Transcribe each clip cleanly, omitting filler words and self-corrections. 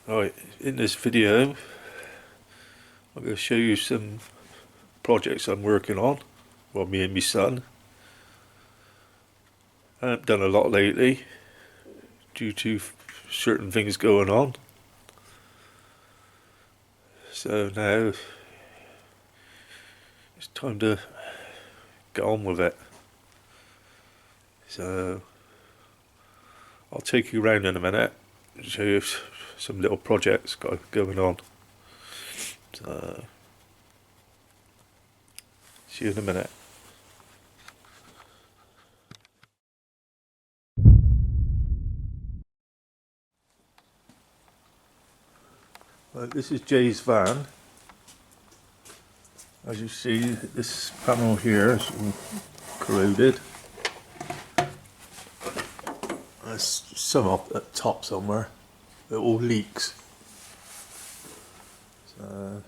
Right, in this video I'm going to show you some projects I'm working on, well, me and my son. I haven't done a lot lately due to certain things going on, so now it's time to get on with it. So I'll take you around in a minute and show you some little projects going on. So see you in a minute. Right, this is Jay's van. As you see, this panel here is all corroded. There's some up at the top somewhere. It all leaks. So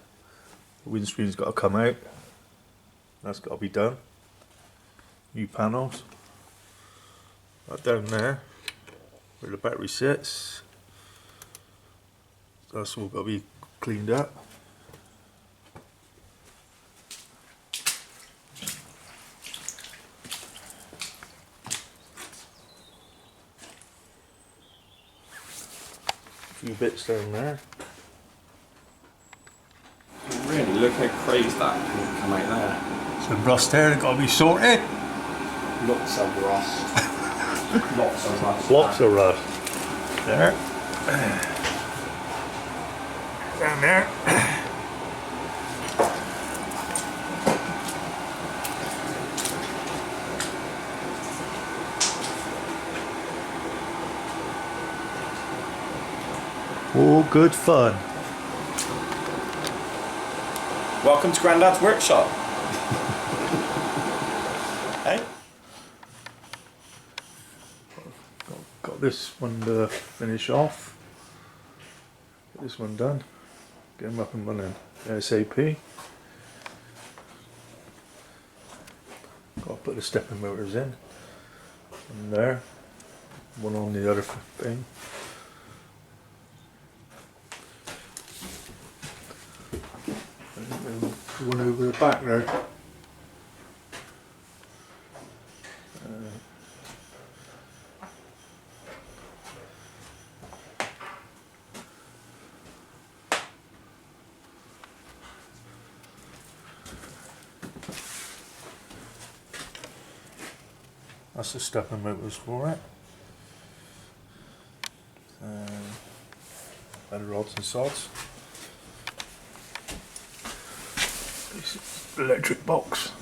the windscreen's got to come out. That's got to be done. New panels. Right down there, where the battery sits. That's all got to be cleaned up. A few bits down there. Really, look how crazy that can come out there. Some rust there that got to be sorted. Lots of rust. Lots of rust. Lots of rust. There. Down there. All good fun. Welcome to Grandad's workshop. Hey? Got this one to finish off. Get this one done. Get them up and running ASAP. Got to put the stepping motors in. One there. One on the other thing. One over the back there. That's the stepping motors for it. And rods and sods. This electric box.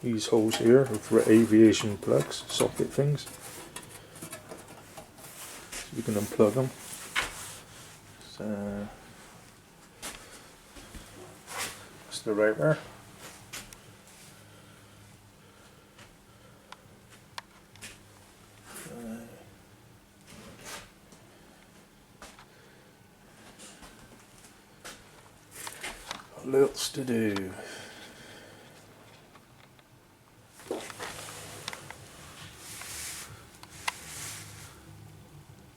These holes here are for aviation plugs, socket things. So you can unplug them. So that's the router. Lots to do.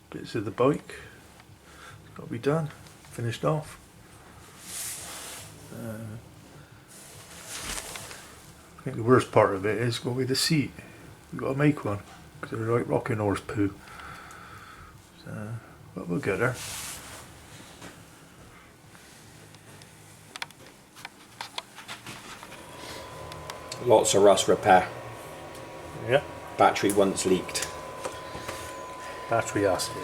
Bits of the bike got to be done, finished off. I think the worst part of it is going to be the seat. You've got to make one because they're like rocking horse poo. So, but we'll get there. Lots of rust repair. Yeah. Battery once leaked. Battery acid.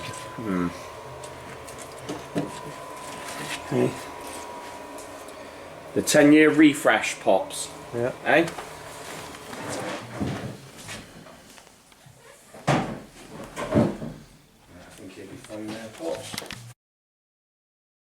Okay. The 10-year refresh pops. Yeah. Eh? I think he'll be fine there, pops.